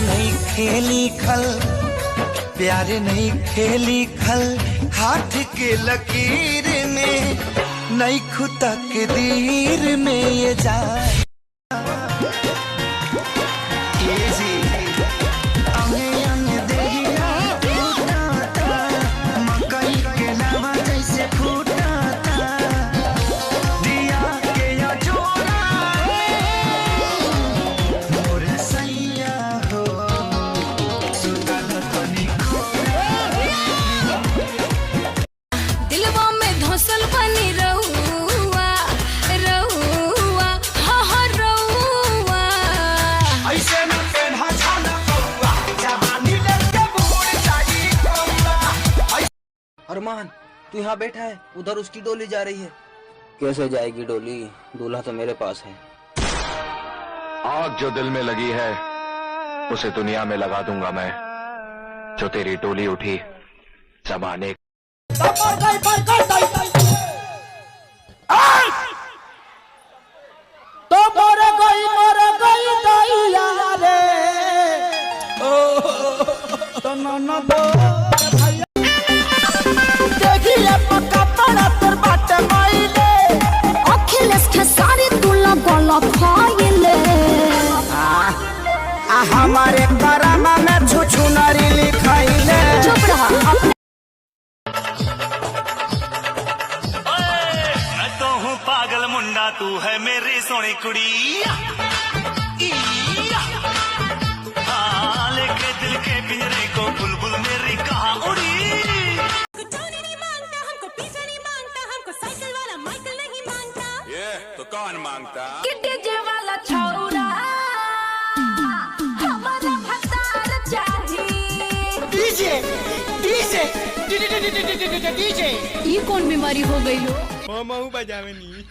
नहीं खेली खल, प्यार नहीं खेली खल, हाथ के लकीर में नहीं खुदा के दीर में ये जा अरमान, तू यहाँ बैठा है, उधर उसकी डोली जा रही है। कैसे जाएगी डोली? दूल्हा तो मेरे पास है। आग जो दिल में लगी है उसे दुनिया में लगा दूंगा मैं। जो तेरी डोली उठी जमाने हमारे करामा में छुछु नारी लिखाइले। चुप रहा। मैं तो हूँ पागल मुंडा, तू है मेरी सोनी कुड़ी। हाँ, लेके दिल के पिंजरे को बुलबुल मेरी कहाँ उड़ी। नहीं मांगता हमको, पिज़्ज़ा नहीं मांगता हमको, साइकिल वाला माइकल नहीं मांगता। ये तो कौन मांगता? डीजे वाला छौरा डीजे ये कौन बीमारी हो गई हो? मामा बजावे नहीं।